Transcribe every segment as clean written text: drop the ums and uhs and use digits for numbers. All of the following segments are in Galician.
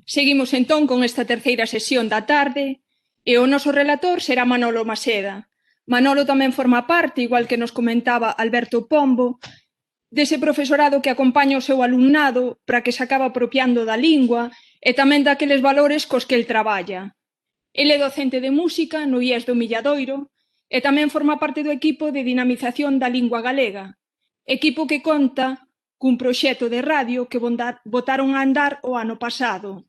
Seguimos entón con esta terceira sesión da tarde e o noso relator será Manolo Maseda. Manolo tamén forma parte, igual que nos comentaba Alberto Pombo, dese profesorado que acompaña o seu alumnado para que se acaba apropiando da lingua e tamén daqueles valores cos que el traballa. El é docente de música no IES do Milladoiro e tamén forma parte do equipo de dinamización da lingua galega, equipo que conta cun proxecto de radio que botaron a andar o ano pasado.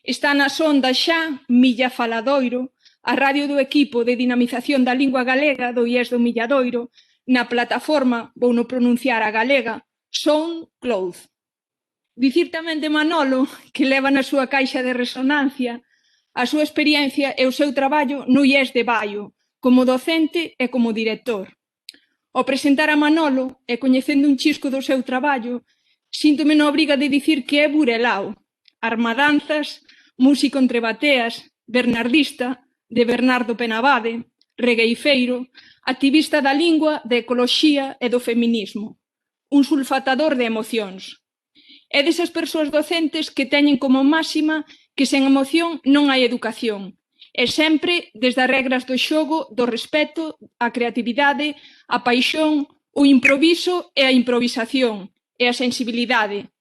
Está nas ondas xa Milla Faladoiro, a radio do equipo de dinamización da lingua galega do IES do Milladoiro, na plataforma, vou non pronunciar a galega, SoundCloud. Dicir tamén de Manolo que leva na súa caixa de resonancia a súa experiencia e o seu traballo no IES de Baio, como docente e como director. Ao presentar a Manolo e coñecendo un chisco do seu traballo, síntome na obriga de dicir que é burelao, armadanzas, músico entre bateas, bernardista, de Bernardo Penabade, regueifeiro, activista da lingua, da ecoloxía e do feminismo, un sulfatador de emocións. É desas persoas docentes que teñen como máxima que sen emoción non hai educación, e sempre desde as regras do xogo, do respeto, a creatividade, a paixón, o improviso e a improvisación, e a sensibilidade.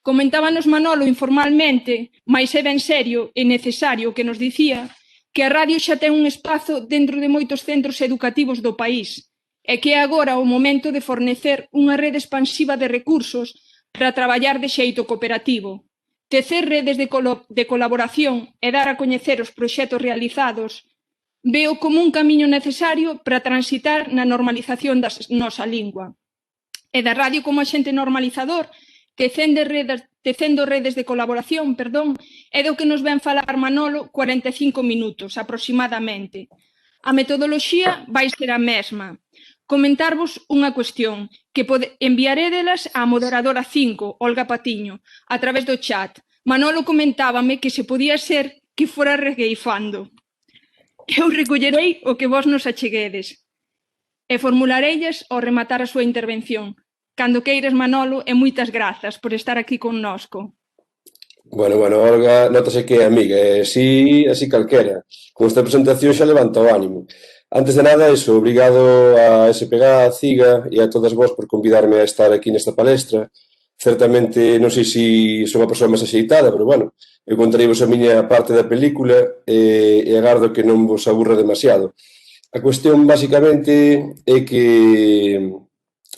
Comentábanos Manolo informalmente, mais é ben serio e necesario que nos dicía que a radio xa ten un espazo dentro de moitos centros educativos do país e que é agora o momento de fornecer unha rede expansiva de recursos para traballar de xeito cooperativo, tecer redes de colaboración e dar a coñecer os proxectos realizados, veo como un camiño necesario para transitar na normalización da nosa lingua. E da radio como axente normalizador, tecendo redes de colaboración, é do que nos ven falar Manolo 45 minutos aproximadamente. A metodoloxía vai ser a mesma. Comentarvos unha cuestión que enviarédelas á moderadora 5, Olga Patiño, a través do chat. Manolo comentábame que se podía ser que fora regueifando. Eu recollerei o que vos nos acheguedes e formulareillas ao rematar a súa intervención. Cando queires, Manolo, e moitas grazas por estar aquí connosco. Bueno, Olga, notase que é amiga, e así calquera. Con esta presentación xa levanta o ánimo. Antes de nada, obrigado a SPG, a CIGA e a todas vos por convidarme a estar aquí nesta palestra. Certamente, non sei se sou unha persoa máis axeitada, pero bueno, eu contareivos a miña parte da película e agardo que non vos aburra demasiado. A cuestión, basicamente, é que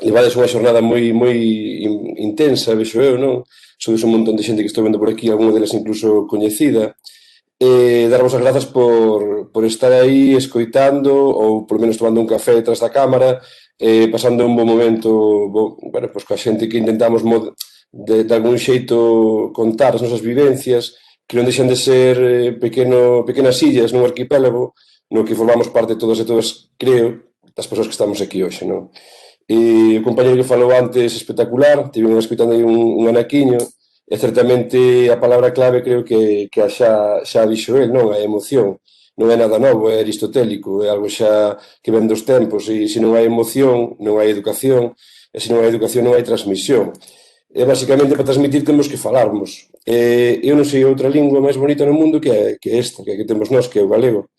levades unha xornada moi intensa, vexo eu, non? Sodes un montón de xente que estou vendo por aquí, algunha delas incluso coñecida, e darvos as grazas por estar aí escoitando ou por menos tomando un café detrás da cámara, pasando un bon momento, bueno, pois coa xente que intentamos de algún xeito contar as nosas vivencias, que non deixan de ser pequenas illas nun arquipélago no que formamos parte todos e todas, creo, das persoas que estamos aquí hoxe, non? E o compañero que falou antes espectacular, tivemos escoitando aí un anaquiño, e certamente a palabra clave creo que xa dixo el, non? A emoción. Non é nada novo, é aristotélico, é algo xa que ven dos tempos, e se non hai emoción, non hai educación, e se non hai educación non hai transmisión. E basicamente para transmitir temos que falarmos. Eu non sei outra lingua máis bonita no mundo que esta, que temos nós, que é o galego.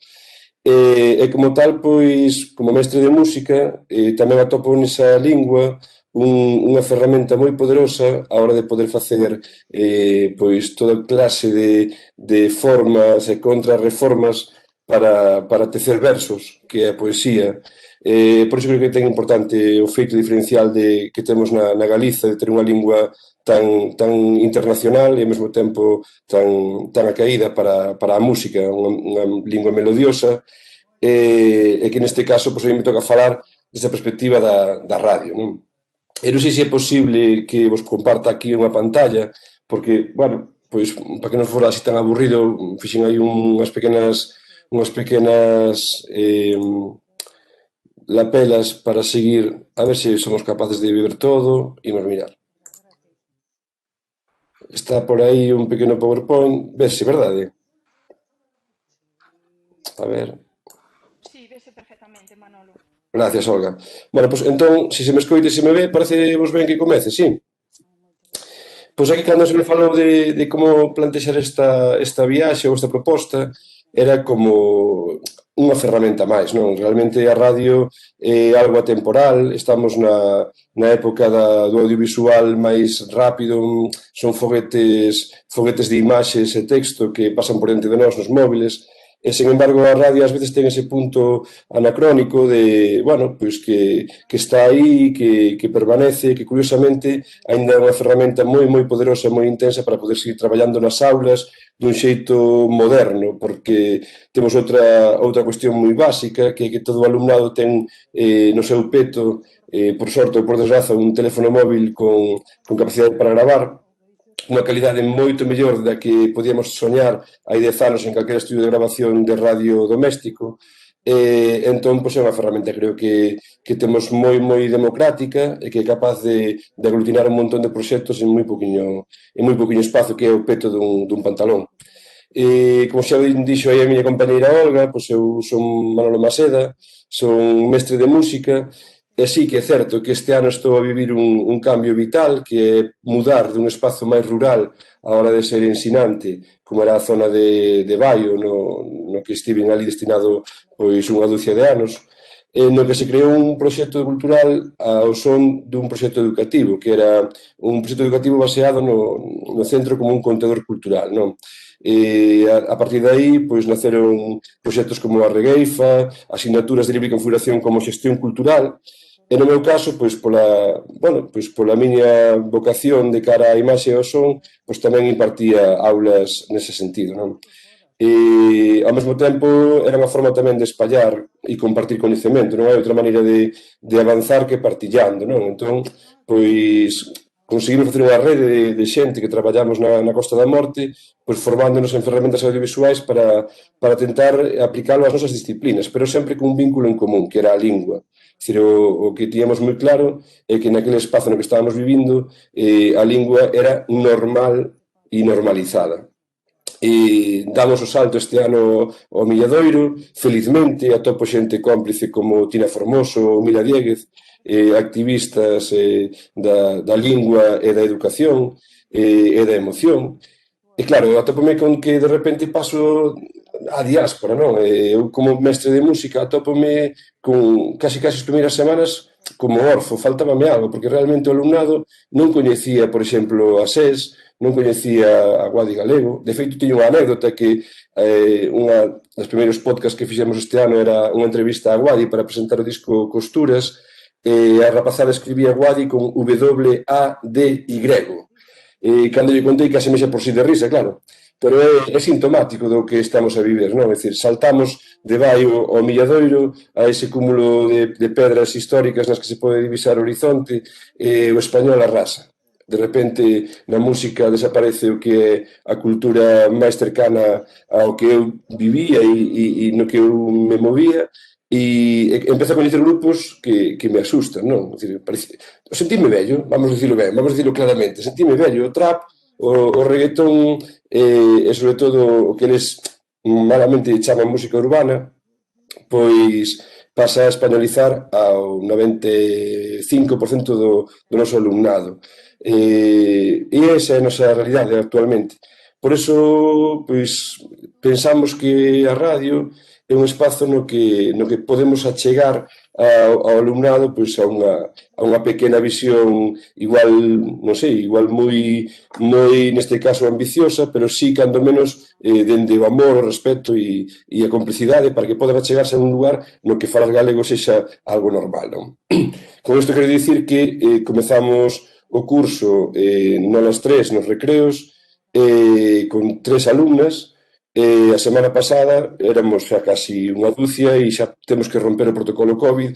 E como tal, pois, como mestre de música, tamén atopo nesa lingua unha ferramenta moi poderosa a hora de poder facer pois toda clase de formas e contrarreformas para tecer versos, que é a poesía. Por iso creo que ten importante o feito diferencial que temos na Galiza, de ter unha lingua tan internacional e ao mesmo tempo tan acaída para a música, unha lingua melodiosa, e que neste caso, pois, a mí me toca falar desa perspectiva da radio, non? E non sei se é posible que vos comparta aquí unha pantalla, porque, bueno, pois, para que non fora así tan aburrido, fixen aí unhas pequenas lapelas para seguir, a ver se somos capaces de ver todo. Imos mirar. Está por aí un pequeno PowerPoint, vese, verdade? A ver... Sí, vese perfectamente, Manolo. Gracias, Olga. Bueno, pois entón, se me escoite e se me ve, parece vos ben que comece, sí? Pois aquí cando se me falou de como plantexar esta viaxe ou esta proposta, era como unha ferramenta máis, non? Realmente a radio é algo atemporal, estamos na época do audiovisual máis rápido, son foguetes de imaxes e texto que pasan por diante de nós nos móviles, e, sen embargo, a radio ás veces ten ese punto anacrónico de, bueno, pois que está aí, que permanece, que curiosamente aínda é unha ferramenta moi poderosa, moi intensa para poder seguir traballando nas aulas dun xeito moderno, porque temos outra cuestión moi básica, que é que todo o alumnado ten no seu peto, por sorte ou por desgraza, un teléfono móvil con capacidade para gravar, unha calidade moito mellor da que podíamos soñar hai 10 anos en calquera estudio de grabación de radio doméstico. Entón, pois é unha ferramenta, creo que temos moi democrática e que é capaz de aglutinar un montón de proxectos en moi poquinho espazo, que é o peto dun pantalón. Como xa dixo aí a miña compañeira Olga, pois eu son Manolo Maseda, son mestre de música, e sí que é certo que este ano estou a vivir un cambio vital, que é mudar dun espazo máis rural a hora de ser ensinante, como era a zona de Baio, no que estiven ali destinado pois unha dúcia de anos, no que se creou un proxecto cultural ao son dun proxecto educativo, que era un proxecto educativo baseado no centro como un contador cultural, non? A partir de aí, pois, naceron proxectos como a Regueifa, asignaturas de libre configuración como xestión cultural, e no meu caso, pois pola miña vocación de cara á imaxe e ao son, pois tamén impartía aulas nese sentido, non? Ao mesmo tempo era unha forma tamén de espallar e compartir coñecemento, non hai outra maneira de avanzar que partillando, non? Entón, pois conseguimos facer unha rede de xente que traballamos na Costa da Morte, pois formándonos en ferramentas audiovisuais para tentar aplicalo ás nosas disciplinas, pero sempre con un vínculo en común, que era a lingua. Dicir, o que tíamos moi claro é que naquele espazo no que estábamos vivindo a lingua era normal e normalizada. Damos o salto este ano ao Milladoiro, felizmente atopo xente cómplice como Tina Formoso ou Mila Dieguez, activistas da lingua e da educación e da emoción. E claro, eu atópome con que de repente paso a diáspora, non? Eu como mestre de música atópome con casi as primeiras semanas como orfo, faltábame algo, porque realmente o alumnado non coñecía, por exemplo, a SES, non coñecía a Guadi Galego. De feito, tiño unha anécdota que unha dos primeiros podcasts que fixemos este ano era unha entrevista a Guadi para presentar o disco Costuras, e a rapazada escribía Guadi con W-A-D-Y. Cando lle contei case me xa por si de risa, claro, pero é sintomático do que estamos a viver, non? É dicir, saltamos de Baio ao Milladoiro a ese cúmulo de pedras históricas nas que se pode divisar o horizonte, e o español arrasa. De repente, na música desaparece o que é a cultura máis cercana ao que eu vivía e no que eu me movía, e empezo a coñecer grupos que me asustan, non? Dicir, sentime vello, vamos dicilo ben, vamos dicilo claramente, sentime vello, o trap, o reggaetón e sobre todo o que eles malamente chaman música urbana, pois pasa a españolizar ao 95% do noso alumnado. E esa é a nosa realidade actualmente. Por iso, pois, pensamos que a radio é un espazo no que podemos achegar ao alumnado pois a unha pequena visión igual, non sei, igual moi neste caso ambiciosa, pero sí, cando menos, dende o amor, o respeto e a complicidade para que podan achegarse a un lugar no que falar galego sexa algo normal, non? Con isto quero dicir que comezamos o curso nolas 3 nos recreos con 3 alumnas. A semana pasada éramos xa casi unha dúcia e xa temos que romper o protocolo COVID,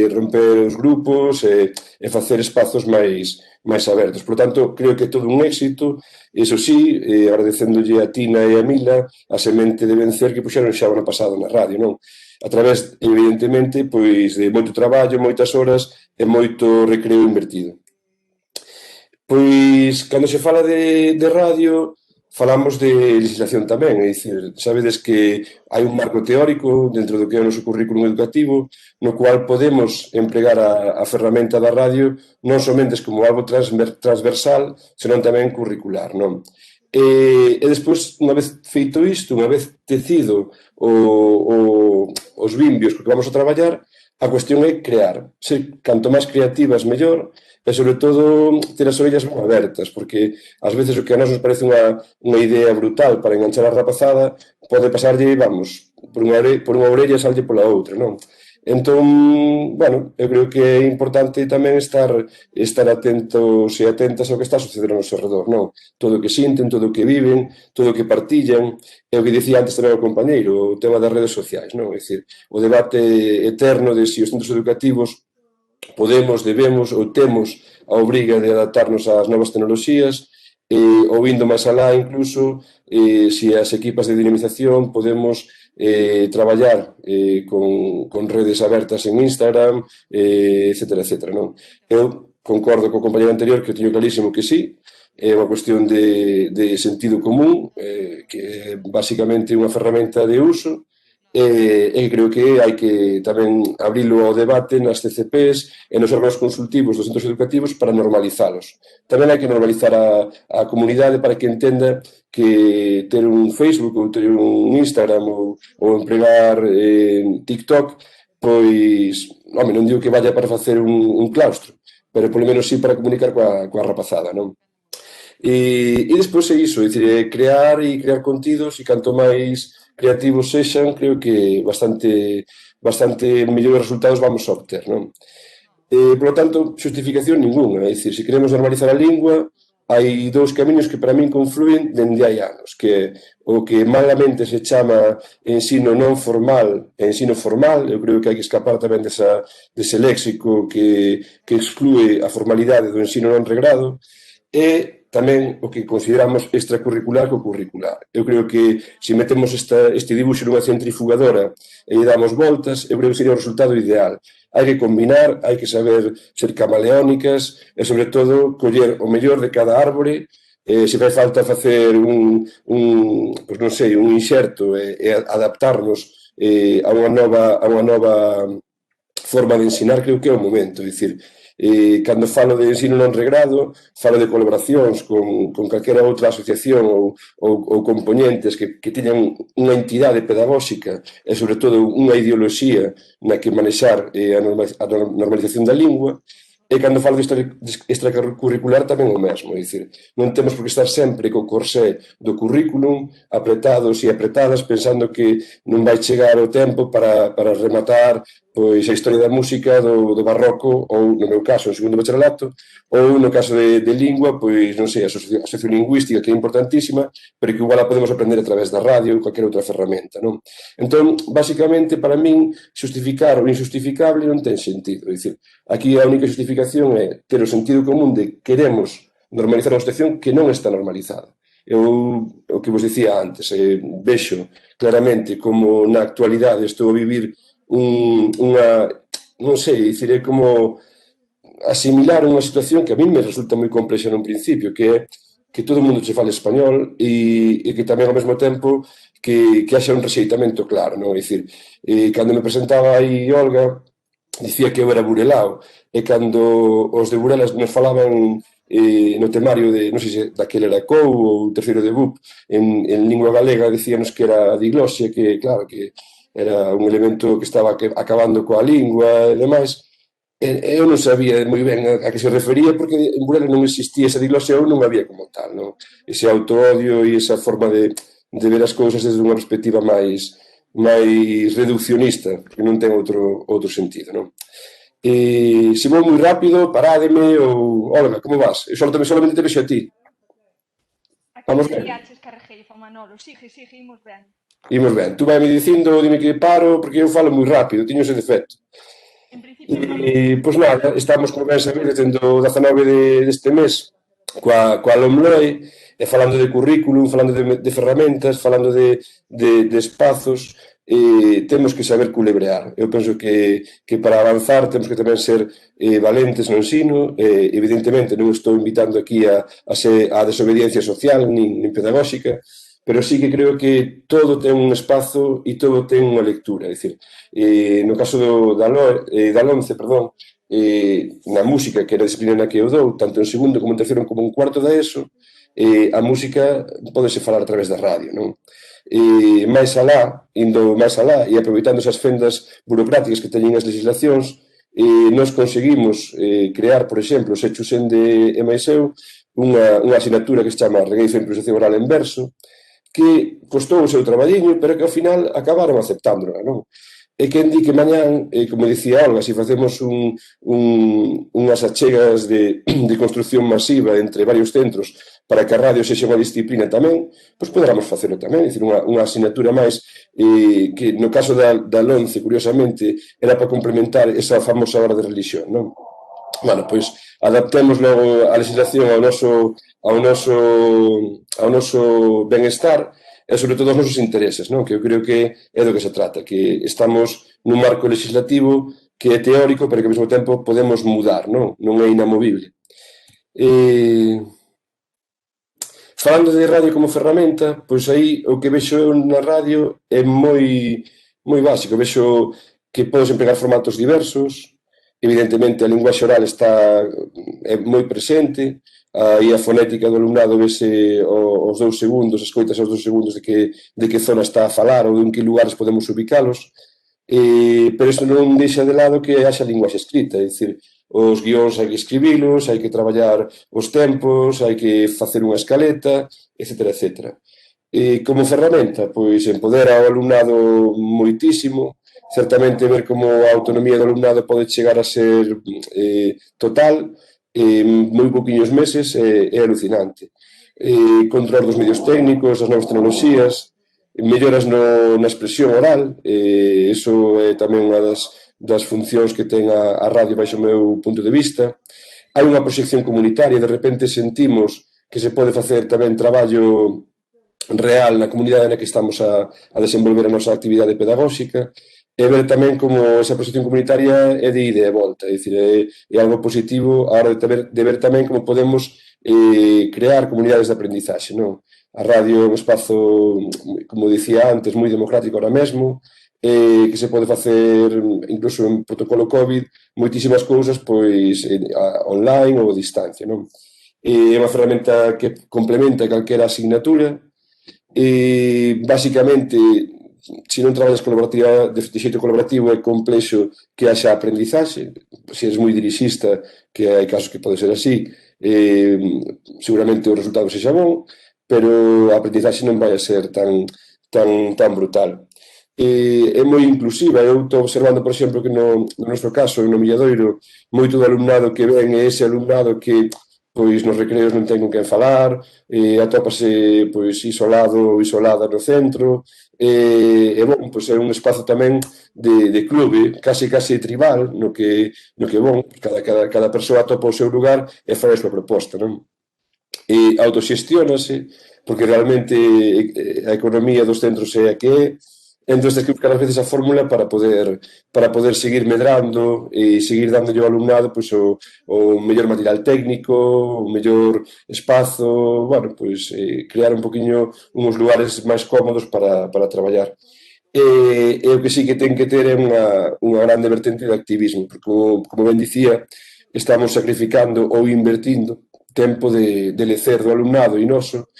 romper os grupos e facer espazos máis abertos. Por tanto, creo que é todo un éxito. Iso sí, agradecéndolle a Tina e a Mila a semente de vencer que puxeron xa o ano pasado na radio, non? A través, evidentemente, pois de moito traballo, moitas horas e moito recreo invertido. Pois, cando se fala de radio, falamos de legislación tamén, é dicir, sabedes que hai un marco teórico dentro do que é o noso currículum educativo no cual podemos empregar a ferramenta da radio non somente como algo transversal, senón tamén curricular, non? E despois, unha vez feito isto, unha vez tecido os vimbios que vamos a traballar, a cuestión é crear. Ser canto máis creativas, mellor, e, sobre todo, ter as orellas moi abertas, porque ás veces o que a nós nos parece unha idea brutal para enganchar a rapazada pode pasarlle, vamos, por unha orella e sallle pola outra, non? Entón, bueno, eu creo que é importante tamén estar atentos e atentas ao que está a suceder ao noso redor, non? Todo o que sinten, todo o que viven, todo o que partillan, é o que dicía antes tamén o compañeiro, o tema das redes sociais, non? É dicir, o debate eterno de se os centros educativos podemos, debemos ou temos a obriga de adaptarnos ás novas tecnoloxías, ou indo máis alá incluso, se as equipas de dinamización podemos traballar con redes abertas en Instagram, etcétera, etcétera, non? Eu concordo co compañero anterior que teño clarísimo que sí, é unha cuestión de sentido común, que é basicamente unha ferramenta de uso, e creo que hai que tamén abrilo ao debate nas CCPs e nos órganos consultivos dos centros educativos para normalizalos. Tamén hai que normalizar a comunidade para que entenda que ter un Facebook ou ter un Instagram ou empregar TikTok, pois, home, non digo que vaya para facer un claustro, pero polo menos sí para comunicar coa rapazada, non? E despois é iso, é dicir, crear contidos e canto máis creativos sexan, creo que bastante mellores resultados vamos a obter, non? Por lo tanto, xustificación ninguna, é dicir, se queremos normalizar a lingua, hai dous camiños que para min confluen dende hai anos, que o que malamente se chama ensino non formal e ensino formal, eu creo que hai que escapar tamén dese léxico que exclúe a formalidade do ensino non regrado, e tamén o que consideramos extracurricular co curricular. Eu creo que se metemos este dibuixo nunha centrifugadora e lle damos voltas, eu creo que sería o resultado ideal. Hai que combinar, hai que saber ser camaleónicas e, sobre todo, coller o mellor de cada árbore, se fai falta facer pois non sei, un inxerto e adaptarnos a unha nova forma de ensinar, creo que é o momento. É dicir, cando falo de ensino non regrado, falo de colaboracións con calquera outra asociación ou componentes que teñan unha entidade pedagóxica e, sobre todo, unha ideoloxía na que manexar a normalización da lingua. E cando falo de extracurricular tamén o mesmo, é dicir, non temos por que estar sempre co corsé do currículum apretados e apretadas pensando que non vai chegar o tempo para rematar pois a historia da música do barroco ou, no meu caso, en segundo bacharelato, ou no caso de lingua, pois, non sei, a sociolingüística, que é importantísima, pero que igual a podemos aprender a través da radio ou calquera outra ferramenta, non? Entón, basicamente, para min, xustificar o injustificable non ten sentido. É dicir, aquí a única justificación é ter o sentido común de queremos normalizar unha situación que non está normalizada. Eu, o que vos dicía antes, vexo claramente como na actualidade estou a vivir non sei, dicir, é como asimilar unha situación que a mí me resulta moi complexa nun principio, que é que todo o mundo che fale español e que tamén ao mesmo tempo que haxa un rexeitamento claro, non? É dicir, cando me presentaba aí Olga, dicía que eu era burelao, e cando os de Burelas nos falaban no temario de, non sei se daquele era COU ou terceiro de BUP, en lingua galega, dicíanos que era diglosia, que claro, que era un elemento que estaba acabando coa lingua e demais. Eu non sabía moi ben a que se refería, porque en Burela non existía esa diglosia ou non había como tal, non? Ese autoodio e esa forma de ver as cousas desde unha perspectiva máis reduccionista, que non ten outro sentido, non? Se vou moi rápido, parádeme ou... Olga, como vas? Eu solamente te vexo a ti. Vamos ben. Manolo, sigue, imos ben. Imos ben. Tú vai me dicindo, dime que paro, porque eu falo moi rápido, teño ese defecto. Pois nada, estamos, como ben sabedes, dentro do 19 deste mes, coa LOMLOE, falando de currículum, falando de ferramentas, falando de espazos, temos que saber culebrear. Eu penso que para avanzar temos que tamén ser valentes no ensino. Evidentemente non estou invitando aquí a desobediencia social nin pedagóxica, pero sí que creo que todo ten un espazo e todo ten unha lectura. É dicir, no caso da LONCE, na música, que era a disciplina na que eu dou, tanto en segundo como en terceiro como en cuarto da ESO, a música pódese falar a través da radio, non? Máis alá, indo máis alá e aproveitando esas fendas burocráticas que teñen as legislacións, nós conseguimos crear, por exemplo, se chusen de EMAISEU, unha asignatura que se chama Regueizo e Improvisación Oral en Verso, que costou o seu traballiño, pero que ao final acabaron aceptándola, non? E quen di que mañán, como dicía Olga, se facemos unhas achegas de construcción masiva entre varios centros para que a radio sexa unha disciplina tamén, pois poderamos facelo tamén, é dicir, unha asignatura máis que no caso da LONCE, curiosamente, era para complementar esa famosa hora de religión, non? Bueno, pois adaptemos logo a legislación ao noso benestar e sobre todo aos nosos intereses, non? Que eu creo que é do que se trata, que estamos nun marco legislativo que é teórico, pero que ao mesmo tempo podemos mudar, non? Non é inamovible. Falando de radio como ferramenta, pois aí o que vexo eu na radio é moi básico. Vexo que podes empregar formatos diversos, evidentemente a linguaxe oral é moi presente, aí a fonética do alumnado vese aos 2 segundos, escoitas aos 2 segundos de que zona está a falar ou en que lugares podemos ubicalos, pero isto non deixa de lado que haxa linguaxe escrita, é dicir, os guións hai que escribilos, hai que traballar os tempos, hai que facer unha escaleta, etcétera, etcétera. Como ferramenta, pois empodera ao alumnado moitísimo, certamente ver como a autonomía do alumnado pode chegar a ser total, moi pouquiños meses, é alucinante. Control dos medios técnicos, das novas tecnoloxías, melloras na expresión oral, iso é tamén unha das funcións que ten a radio baixo o meu punto de vista. Hai unha proxección comunitaria, de repente sentimos que se pode facer tamén traballo real na comunidade na que estamos a desenvolver a nosa actividade pedagóxica, e ver tamén como esa proxección comunitaria é de ida e volta, é dicir, é algo positivo a hora de ver tamén como podemos crear comunidades de aprendizaxe, non? A radio é un espazo, como dicía antes, moi democrático ahora mesmo, que se pode facer, incluso en protocolo COVID, moitísimas cousas pois online ou a distancia, non? É unha ferramenta que complementa calquera asignatura, basicamente, se non traballas de xeito colaborativo é complexo que haxa aprendizaxe. Se eres moi dirixista, que hai casos que pode ser así, seguramente o resultado sexa bon, pero a aprendizaxe non vai a ser tan brutal. É moi inclusiva. Eu estou observando, por exemplo, que no noso caso, no Milladoiro, moito do alumnado que ven é ese alumnado que pois nos recreos non ten con quen falar, atópase pois isolado ou isolada no centro, e bon, pois é un espazo tamén de clube, case tribal, no que bon, cada persoa atopa o seu lugar e fai a súa proposta, non? E autoxestiónase, porque realmente a economía dos centros é a que é, entón tens que buscar ás veces a fórmula para poder seguir medrando e seguir dándolle ao alumnado pois, o mellor material técnico, o mellor espazo, bueno, pois crear un poquinho uns lugares máis cómodos para traballar. E o que sí que ten que ter é unha grande vertente de activismo, porque como ben dicía, estamos sacrificando ou invertindo tempo de lecer do alumnado e noso,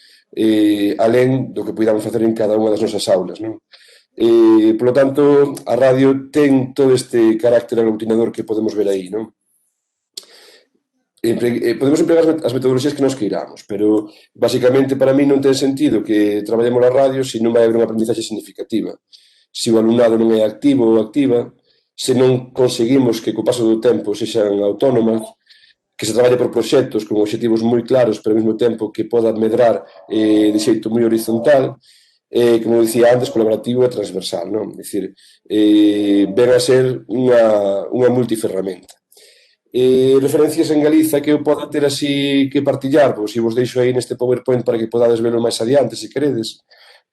alén do que podamos facer en cada unha das nosas aulas, non? Polo tanto, a radio ten todo este carácter aglutinador que podemos ver aí, non? Podemos empregar as metodoloxías que nos queiramos, pero basicamente para mí non ten sentido que traballemos na radio se non vai haber unha aprendizaxe significativa. Se o alumnado non é activo ou activa, se non conseguimos que co paso do tempo sexan autónomas, que se traballe por proxectos con obxectivos moi claros, pero ao mesmo tempo que podan medrar de xeito moi horizontal, como dicía antes, colaborativo e transversal, non? É dicir, ven a ser unha multiferramenta. Referencias en Galiza que eu poda ter así que partillar, pois se vos deixo aí neste PowerPoint para que podades velo máis adiante, se queredes.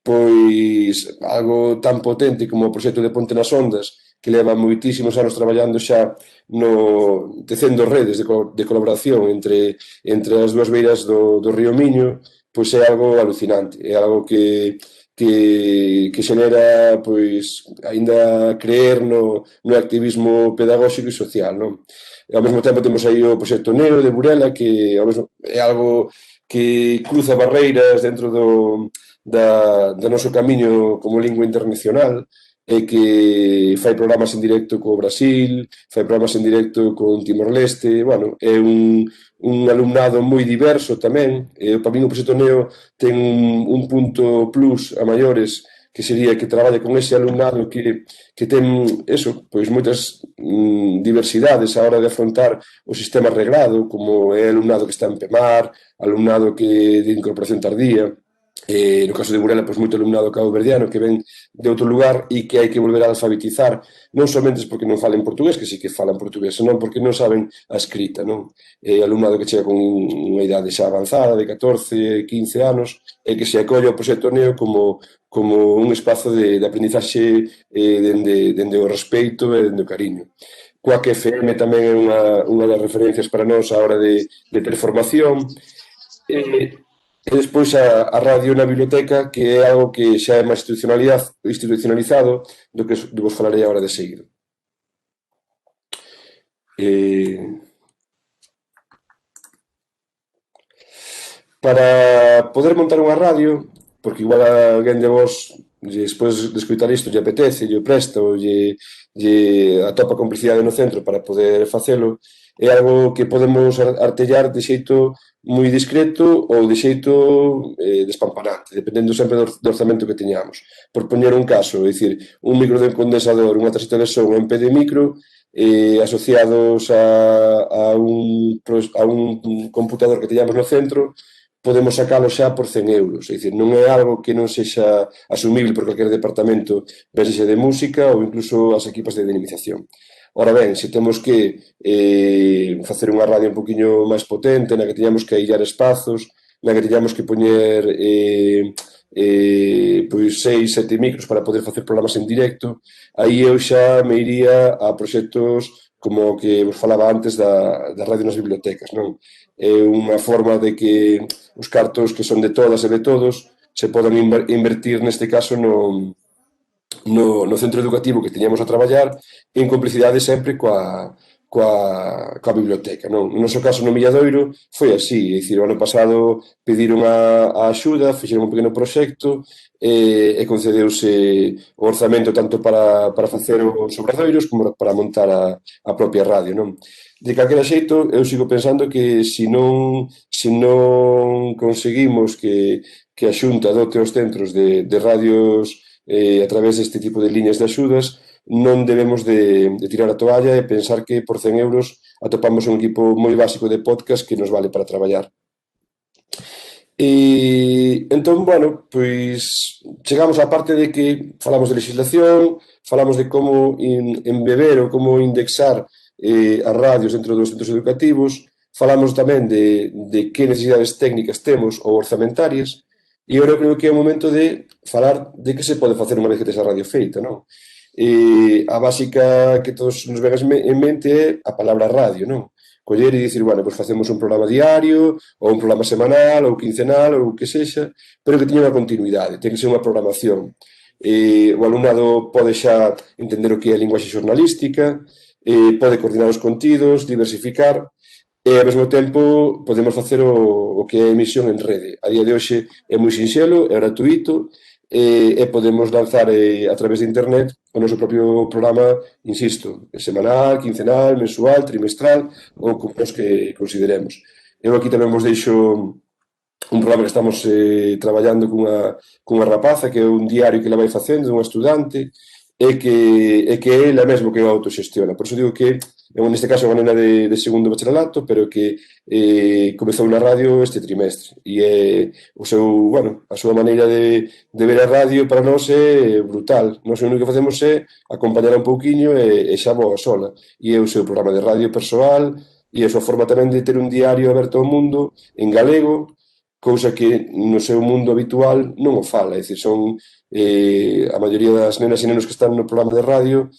pois algo tan potente como o proxecto de Ponte nas Ondas, que leva moitísimos anos traballando xa tecendo redes de colaboración entre as dúas beiras do río Miño, pois é algo alucinante, é algo que xenera, pois, aínda creer no activismo pedagóxico e social, non? E ao mesmo tempo temos aí o proxecto Neo de Burela, que é algo que cruza barreiras dentro do noso camiño como lingua internacional, e que fai programas en directo co Brasil, fai programas en directo con Timor-Leste, bueno, é un alumnado moi diverso tamén, e para min o proxecto Neo ten un punto plus a maiores, que sería que traballe con ese alumnado que ten, eso, pois moitas diversidades a hora de afrontar o sistema reglado, como é alumnado que está en PEMAR, alumnado que de incorporación tardía, no caso de Burela, pois moito alumnado cabo-verdiano que ven de outro lugar e que hai que volver a alfabetizar, non somente porque non falen portugués, que sí que falan portugués, senón porque non saben a escrita, non? Alumnado que chega con unha idade xa avanzada, de 14, 15 anos, e que se acolle ao proxecto Neo como un espazo de aprendizaxe dende o respeito e dende o cariño. Coac FM tamén é unha das referencias para nós a hora de ter formación. E despois a radio na biblioteca, que é algo que xa é máis institucionalizado do que vos falarei agora de seguido. Para poder montar unha radio, porque igual a alguén de vos, despois de escoitar isto, lle apetece, lle presta ou lle atopa complicidade no centro para poder facelo, é algo que podemos artellar de xeito moi discreto ou de xeito despampanante, dependendo sempre do orzamento que teñamos. Por poñer un caso, é dicir, un micro de condensador, unha tarxeta de son, un MP de micro, asociados a un computador que teñamos no centro, podemos sacalo xa por 100 euros. É dicir, non é algo que non sexa asumible por calquer departamento, vexe de música ou incluso as equipas de dinamización. Ora ben, se temos que facer unha radio un poquinho máis potente, na que teñamos que aillar espazos, na que teñamos que poñer pois 6, 7 micros para poder facer programas en directo, aí eu xa me iría a proxectos como o que vos falaba antes da radio nas bibliotecas, non? É unha forma de que os cartos que son de todas e de todos se podan invertir neste caso no centro educativo que teñamos a traballar en complicidade sempre coa biblioteca, non? No noso caso no Milladoiro foi así, é dicir, o ano pasado pediron a axuda, fixeron un pequeno proxecto e concedeuse o orzamento tanto para facer os obradoiros como para montar a propia radio, non? De calquera xeito, eu sigo pensando que se non conseguimos que a Xunta dote os centros de radios a través deste tipo de liñas de axudas, non debemos de tirar a toalla e pensar que por 100 euros atopamos un equipo moi básico de podcast que nos vale para traballar. E entón, bueno, pois chegamos á parte de que falamos de legislación, falamos de como embeber ou como indexar as radios dentro dos centros educativos, falamos tamén de que necesidades técnicas temos ou orzamentarias, e eu creo que é o momento de falar de que se pode facer unha vez que tes a radio feita, non? A básica que todos nos vegas en mente é a palabra radio, non? Coller e dicir, bueno, pois facemos un programa diario, ou un programa semanal, ou quincenal, ou o que sexa, pero que teña unha continuidade, ten que ser unha programación. O alumnado pode xa entender o que é a linguaxe xornalística, pode coordinar os contidos, diversificar, e ao mesmo tempo podemos facer o que é a emisión en rede. A día de hoxe é moi sinxelo, é gratuito, e podemos lanzar a través de internet o noso propio programa, insisto, semanal, quincenal, mensual, trimestral, ou como os que consideremos. Eu aquí tamén vos deixo un programa que estamos traballando cunha rapaza, que é un diario que ela vai facendo, unha estudante, e que ela mesmo que o autoxestiona. Por iso digo que, neste caso, é unha nena de segundo bacharelato, pero que comezou na radio este trimestre. E a súa maneira de ver a radio para nós é brutal. Nós o único que facemos é acompañar un pouquiño e xa voa sola. E é o seu programa de radio persoal, e a súa forma tamén de ter un diario aberto ao mundo, en galego, cousa que no seu mundo habitual non o fala, é dicir, son a maioría das nenas e nenos que están no programa de radio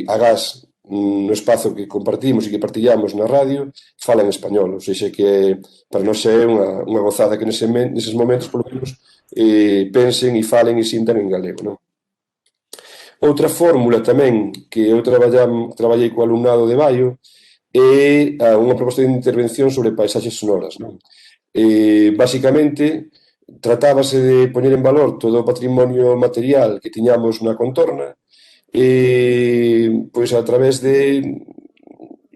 agás no espazo que compartimos e que partillamos na radio fala en español, ou seja que para nós é unha gozada que neses momentos polo menos pensen e falen e sintan en galego, non? Outra fórmula tamén que eu traballei co alumnado de Baio é unha proposta de intervención sobre paisaxes sonoras, non? Basicamente, tratábase de poñer en valor todo o patrimonio material que tiñamos na contorna pois a través de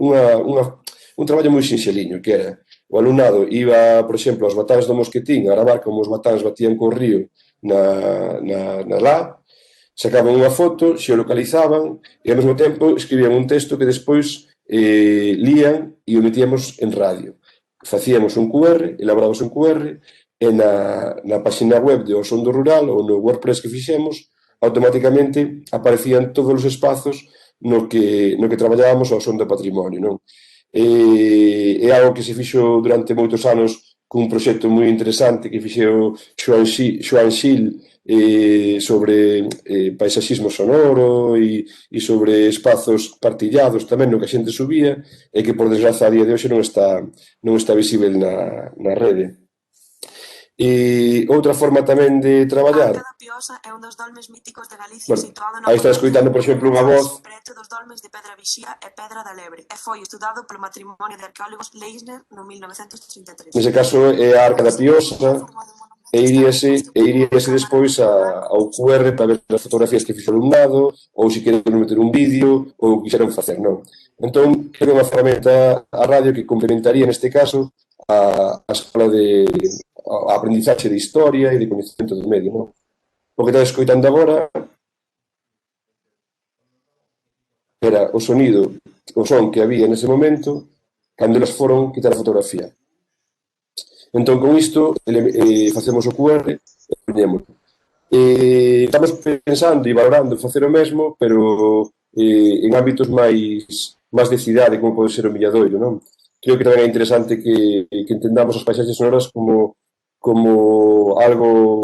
un traballo moi sinxeliño, que era o alumnado iba, por exemplo, aos batáns do Mosquetín a gravar como os batáns batían co río na lá, sacaban unha foto, xeolocalizaban e ao mesmo tempo escribían un texto que despois lían e o metíamos en radio. Facíamos un QR, elaboramos un QR e na página web de O Son do Rural ou no WordPress que fixemos automáticamente aparecían todos os espazos no que traballábamos ao son do patrimonio, non? É algo que se fixo durante moitos anos cun proxecto moi interesante que fixeu Xoan Xil sobre paisaxismo sonoro e sobre espazos partillados tamén no que a xente subía e que por desgraza a día de hoxe non está visível na rede. E outra forma tamén de traballar. A Arca da Piosa é un dos dolmes míticos de Galicia situado na aí está escoitando, por exemplo, unha voz preto dos dolmes de Pedra Vixía e Pedra da Lebre e foi estudado polo matrimonio de arqueólogos Leisner no 1933. Nese caso é a Arca da Piosa e iríase despois ao QR para ver as fotografías que fixo o alumnado ou se queren meter un vídeo ou quixeran facer, non? Entón, é unha ferramenta a radio que complementaría neste caso a escola a aprendizaxe de historia e de coñecemento do medio, non? O que está escoitando agora era o son que había nese momento cando elas foron quitar a fotografía. Entón, con isto, facemos o QR e poñemos. Estamos pensando e valorando facer o mesmo, pero en ámbitos máis de cidade, como pode ser o Milladoiro, non? Creo que tamén é interesante que entendamos as paisaxes sonoras como algo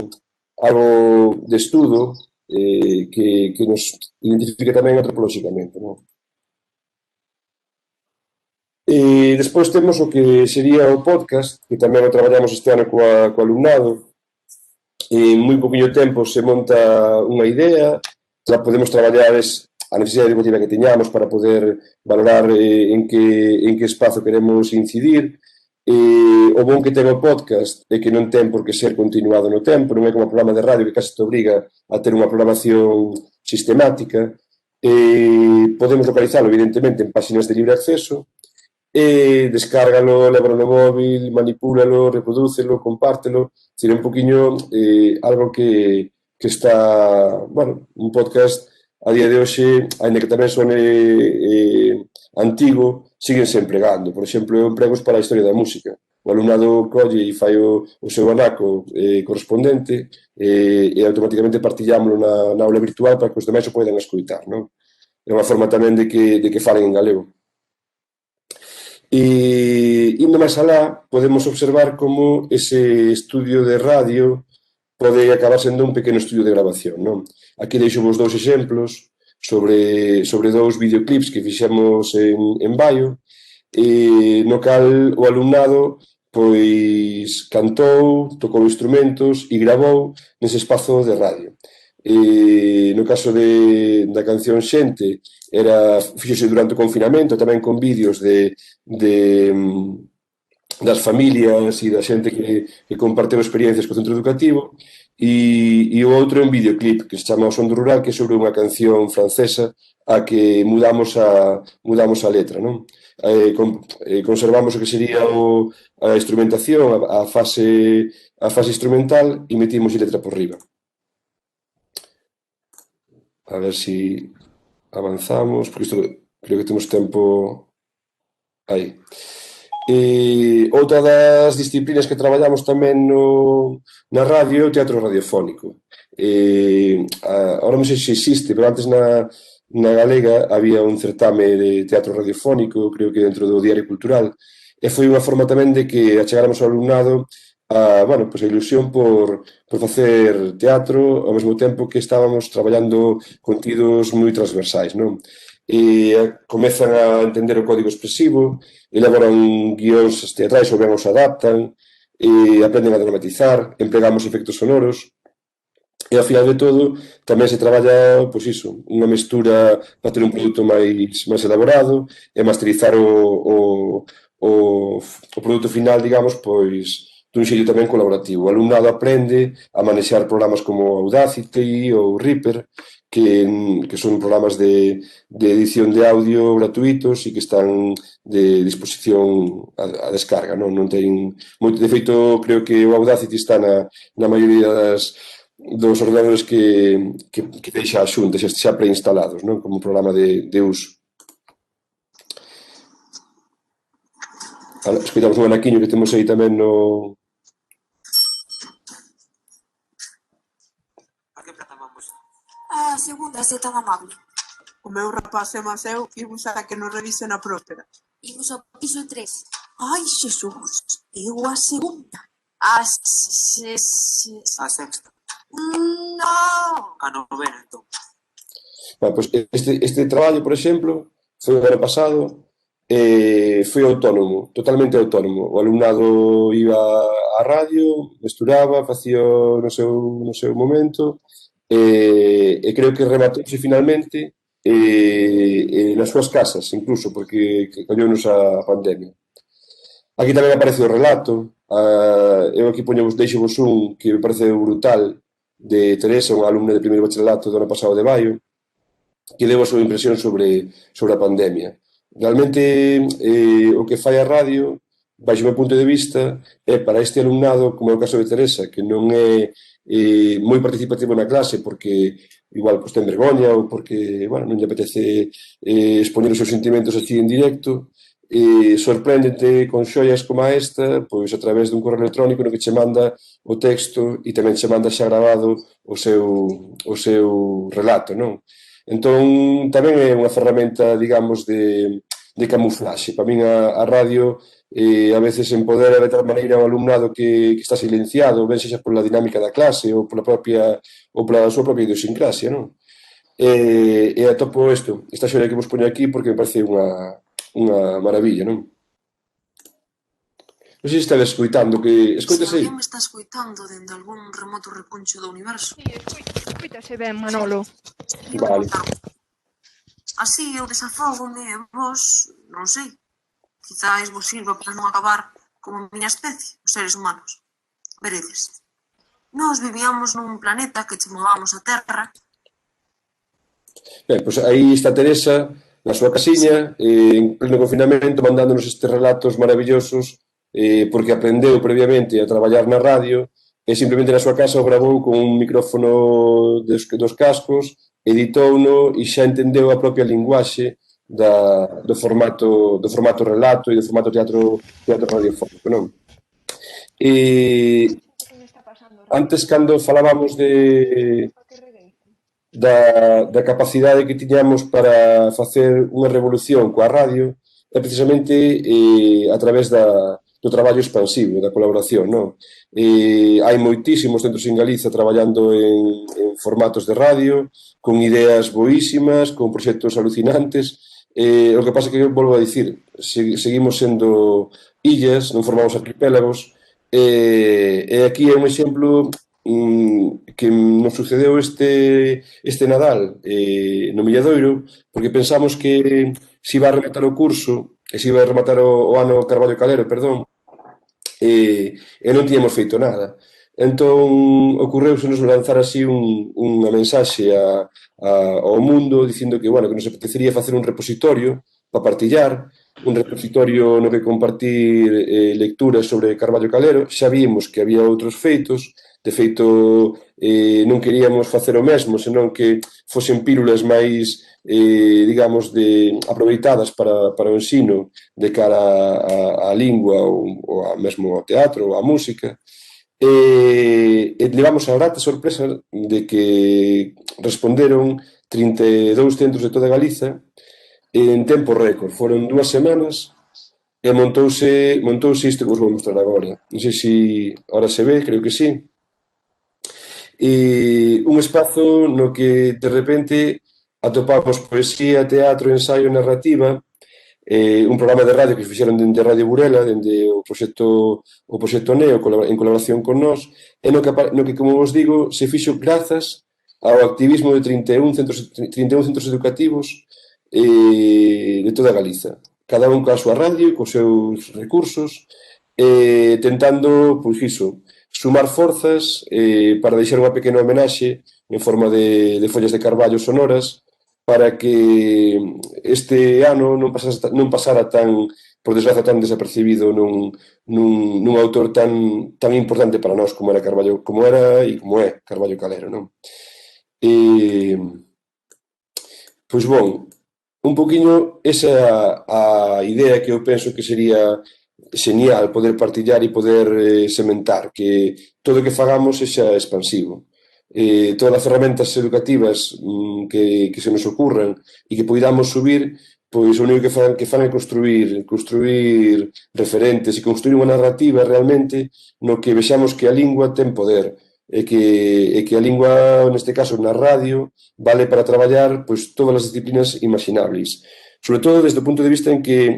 de estudo que nos identifique tamén antropolóxicamente, non? E despois temos o que sería o podcast, que tamén o traballamos este ano co alumnado. En moi poquinho tempo se monta unha idea, xa podemos traballar a necesidade educativa que teñamos para poder valorar en que espazo queremos incidir. O bon que ten o podcast é que non ten por que ser continuado no tempo, non é como un programa de radio que case te obriga a ter unha programación sistemática. Podemos localizalo, evidentemente, en páxinas de libre acceso, descárgalo, lévalo no móvil, manipúlalo, reprodúcelo, compártelo, é un poquinho algo que está, bueno, un podcast a día de hoxe, ainda que tamén son antigo, síguense empregando. Por exemplo, eu empregos para a historia da música. O alumnado colle e fai o seu anaco correspondente e automáticamente partillámoslo na aula virtual para que os demais o poidan escoitar, non? É unha forma tamén de que falen en galego. E indo máis alá, podemos observar como ese estudio de radio pode acabar sendo un pequeno estudio de grabación, non? Aquí deixo vos dous exemplos sobre dous videoclips que fixemos en Baio, no cal o alumnado pois cantou, tocou instrumentos e gravou nese espazo de radio. No caso da canción Xente, fíxose durante o confinamento, tamén con vídeos das familias e da xente que comparteu experiencias co centro educativo, e o outro é un videoclip que se chama O Son do Rural, que é sobre unha canción francesa a que mudamos a letra, non? Conservamos o que sería a instrumentación, a fase instrumental, e metimos a letra por riba. A ver si avanzamos, porque isto creo que temos tempo aí. Outra das disciplinas que traballamos tamén na radio é o teatro radiofónico. Ahora non sei se existe, pero antes na Galega había un certame de teatro radiofónico, creo que dentro do Diario Cultural, e foi unha forma tamén de que achegáramos ao alumnado bueno, pues a ilusión por facer teatro ao mesmo tempo que estábamos traballando contidos moi transversais, non? E comezan a entender o código expresivo, elaboran guións teatrais ou ben os adaptan, e aprenden a dramatizar, empregamos efectos sonoros, e ao final de todo tamén se traballa, pois iso, unha mestura para ter un produto máis elaborado e masterizar o produto final, digamos, pois dun xeito tamén colaborativo. O alumnado aprende a manexar programas como Audacity ou Reaper, que son programas de edición de audio gratuitos e que están de disposición a descarga, non? Non ten moito, de feito, creo que o Audacity está na maioría dos ordenadores que deixa a Xunta, xa preinstalados, non? Como un programa de uso. Escoitamos un anaquiño que temos aí tamén no... A que praza vamos? A segunda, se tan amable. O meu rapaz e mas eu imos a que nos revisen a próspera. Imos ao piso 3. Ai, Xesús, eu a segunda. A sexta. No! A novena, entón. Bueno, pues este traballo, por exemplo, foi o ano pasado, foi autónomo, totalmente autónomo. O alumnado iba á radio, mesturaba, facía no seu momento, e creo que rematouse finalmente nas súas casas, incluso, porque colleunos a pandemia. Aquí tamén aparece o relato, eu aquí deixo-vos un que me parece brutal, de Teresa, unha alumna de primeiro bacharelato do ano pasado de Baio, que deu a súa impresión sobre a pandemia. Realmente, o que fai a radio, baixo o meu punto de vista, é para este alumnado, como é o caso de Teresa, que non é moi participativo na clase porque igual pues, ten vergoña ou porque bueno, non lle apetece expoñer os seus sentimentos así en directo, sorpréndete con xoias como esta, pois a través dun correo electrónico no que che manda o texto e tamén che manda xa grabado o seu relato, non? Entón, tamén é unha ferramenta, digamos, de camuflaxe. Para min a radio a veces empodera de tal maneira ao alumnado que está silenciado, ben sexa pola dinámica da clase ou pola súa propia idiosincrasia, non? E atopo esta xora que vos poño aquí porque me parece unha maravilla, non? Non sei se estades escoitando, que escoitase aí. Se alguén me está escoitando dende algún remoto recuncho do universo. Sí, escoítase ben, Manolo. Vale. Así eu desafógome e vos, non sei, quizáis vos sirva para non acabar como a miña especie, os seres humanos. Veredes. Nós vivíamos nun planeta que chamábamos a Terra. Ben, pois aí está Teresa na súa casiña, en pleno confinamento, mandándonos estes relatos maravillosos, porque aprendeu previamente a traballar na radio e simplemente na súa casa o gravou con un micrófono dos cascos, editouno e xa entendeu a propia linguaxe do formato relato e do formato teatro radiofónico, non? E antes, cando falábamos da capacidade que tiñamos para facer unha revolución coa radio, é precisamente a través do traballo expansivo, da colaboración, non? Hai moitísimos centros en Galiza traballando en formatos de radio, con ideas boísimas, con proxectos alucinantes, o que pasa que, volvo a dicir, seguimos sendo illas, non formamos arquipélagos, e aquí é un exemplo que nos sucedeu este Nadal no Milladoiro, porque pensamos que se iba a rematar o curso, e se iba a rematar o ano Carballo Calero, perdón, e non tiñamos feito nada. Entón, ocorreusenos lanzar así unha mensaxe ao mundo dicindo que, bueno, que nos apetecería facer un repositorio para partillar, un repositorio no que compartir lecturas sobre Carballo Calero. Xa vimos que había outros feitos, de feito non queríamos facer o mesmo, senón que fosen pílulas máis digamos, aproveitadas para o ensino de cara á lingua ou mesmo ao teatro ou á música. E levamos a grata sorpresa de que responderon 32 centros de toda Galiza en tempo récord. Foron 2 semanas e montouse isto que vos vou mostrar agora. Non sei se ahora se ve, creo que sí. E un espazo no que de repente atopamos poesía, teatro, ensaio, narrativa, un programa de radio que fixeron dende Radio Burela, dende o proxecto Neo, en colaboración con nós, e no que, como vos digo, se fixo grazas ao activismo de 31 centros educativos de toda Galiza. Cada un coa súa radio, cos seus recursos, tentando, pois iso, sumar forzas para deixar unha pequena homenaxe en forma de follas de carballo sonoras para que este ano non pasara tan, por desgraza, tan desapercibido nun autor tan importante para nós como era Carballo, como era e como é Carballo Calero, non? Pois bon, un poquinho esa é a idea que eu penso que sería genial poder partillar e poder sementar, que todo o que fagamos sexa expansivo. Todas as ferramentas educativas que se nos ocurran e que poidamos subir, pois o único que fan é construir referentes e construir unha narrativa realmente no que vexamos que a lingua ten poder e que a lingua, neste caso na radio, vale para traballar pois todas as disciplinas imaginables. Sobre todo desde o punto de vista en que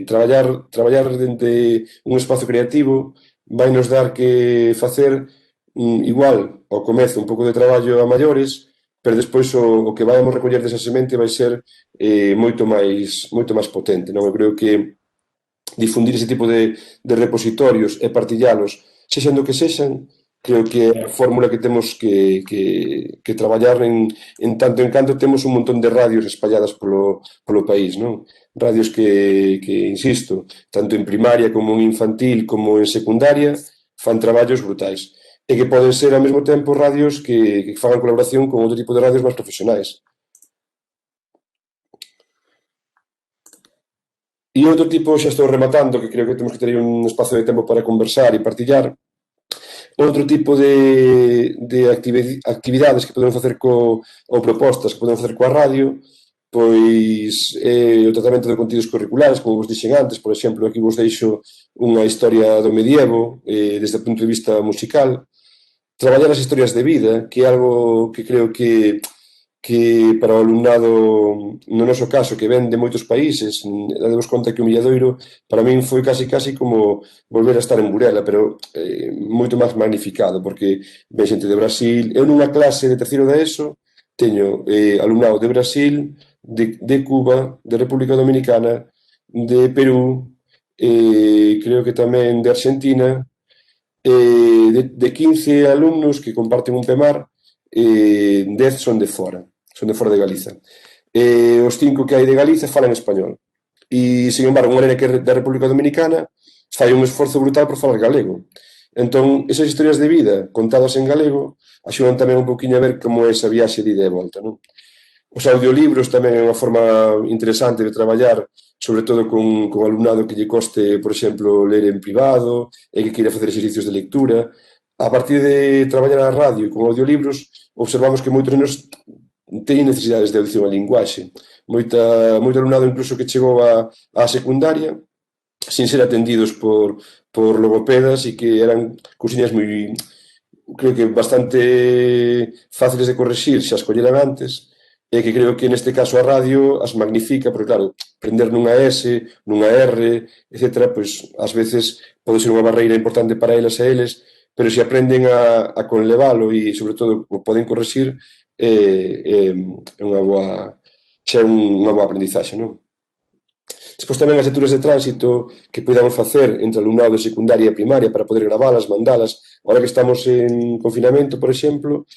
traballar dende un espazo creativo vai nos dar que facer igual ao comezo un pouco de traballo a maiores, pero despois o que vamos recoller desa semente vai ser moito máis potente, non? Eu creo que difundir ese tipo de repositorios e partillalos, sexan do que sexan, creo que é a fórmula que temos que traballar en tanto en canto temos un montón de radios espalladas polo país, non? Radios que, insisto, tanto en primaria como en infantil como en secundaria, fan traballos brutais. E que poden ser ao mesmo tempo radios que fagan colaboración con outro tipo de radios máis profesionais. E outro tipo, xa estou rematando, que creo que temos que ter un espazo de tempo para conversar e partillar. Outro tipo de actividades que podemos facer ou propostas que podemos facer coa radio, pois o tratamento de contidos curriculares, como vos dixen antes, por exemplo, aquí vos deixo unha historia do medievo desde o punto de vista musical, traballar as historias de vida, que é algo que creo que para o alumnado, no noso caso, que ven de moitos países, damos conta que o Milladoiro para min foi casi como volver a estar en Burela, pero moito máis magnificado, porque ven xente de Brasil. Eu nunha clase de terceiro da ESO teño alumnado de Brasil, de Cuba, de República Dominicana, de Perú, creo que tamén de Argentina, de 15 alumnos que comparten un PEMAR, 10 son de fora de Galiza. Os 5 que hai de Galiza falan español. E, sin embargo, unha nena que é da República Dominicana fai un esforzo brutal por falar galego. Entón, esas historias de vida contadas en galego axudan tamén un poquinho a ver como é esa viaxe de ida e volta, non? Os audiolibros tamén é unha forma interesante de traballar, sobre todo con alumnado que lle coste, por exemplo, ler en privado e que queira facer exercicios de lectura. A partir de traballar na radio e con audiolibros, observamos que moitos nenos teñen necesidades de audición a linguaxe. Moito alumnado incluso que chegou á secundaria sin ser atendidos por logopedas e que eran cousiñas moi, creo que bastante fáciles de correxir se as colleran antes, e que creo que neste caso a radio as magnifica, porque claro, aprender nunha S, nunha R, etc., pois ás veces pode ser unha barreira importante para elas e eles, pero se aprenden a conlevalo e, sobre todo, o poden correxir, é unha boa aprendizaxe, non? Despois tamén as lecturas de tránsito que podamos facer entre alumnado de secundaria e primaria para poder gravalas, mandalas. Ahora que estamos en confinamento, por exemplo,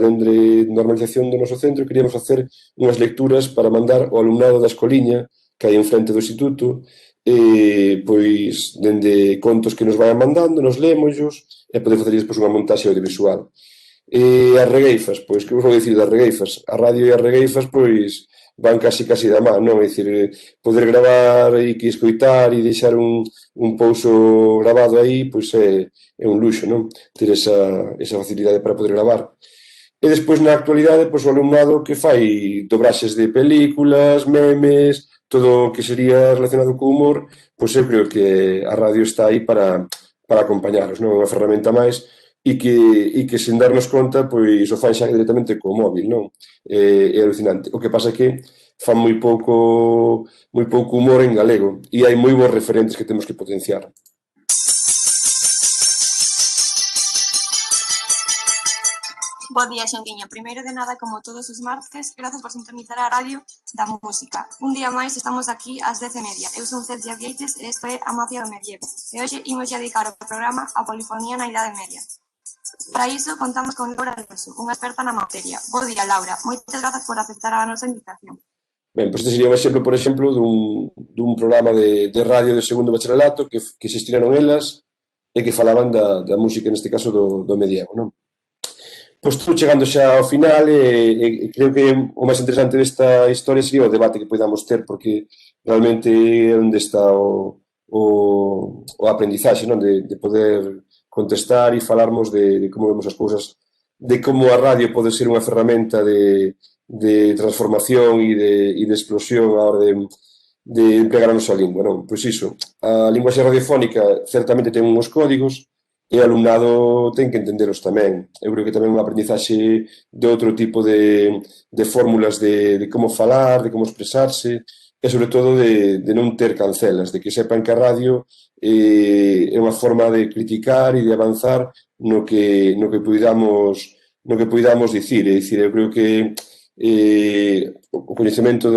dende normalización do noso centro, queríamos facer unhas lecturas para mandar ao alumnado da escoliña que hai en frente do instituto, pois dende contos que nos vayan mandando, nos lémoslos e podemos facer despois unha montaxe audiovisual. E as regueifas, pois, que vos vou dicir das regueifas? A radio e as regueifas, pois, van casi da man, non? É dicir, poder gravar e que escoitar e deixar un pouso grabado aí, pois é un luxo, non? Ter esa facilidade para poder gravar. E despois, na actualidade, pois, o alumnado que fai dobraxes de películas, memes, todo o que sería relacionado co humor, pois eu creo que a radio está aí para acompañaros, non? Unha ferramenta máis e que sen darnos conta, pois o fan xa directamente co móvil, non? É alucinante. O que pasa é que fan moi pouco humor en galego e hai moi bons referentes que temos que potenciar. Bo día, Xandiña. Primeiro de nada, como todos os martes, grazas por sintonizar a radio da música. Un día máis estamos aquí ás 10:30. Eu son Celtia Vieites e isto é A Mafia do Medievo. E hoxe imos a dedicar o programa á polifonía na Idade Media. Para iso, contamos con Laura Alonso, unha experta na materia. Bo día, Laura. Moitas grazas por aceptar a nosa invitación. Ben, pois este sería un exemplo, por exemplo, dun programa de radio de segundo bacharelato que se estrenaron elas e que falaban da música, neste caso, do medievo, non? Pois estou chegando xa ao final e creo que o máis interesante desta historia sería o debate que podamos ter, porque realmente é onde está o aprendizaxe, non? De poder contestar e falarmos de como vemos as cousas, de como a radio pode ser unha ferramenta de transformación e de explosión a hora de empregar a nosa lingua, non? Pois iso, a linguaxe radiofónica certamente ten uns códigos e o alumnado ten que entendelos tamén. Eu creo que tamén unha aprendizaxe de outro tipo de fórmulas de como falar, de como expresarse e, sobre todo, de non ter cancelas, de que sepan que a radio é unha forma de criticar e de avanzar no que poidamos dicir. É dicir, eu creo que o coñecemento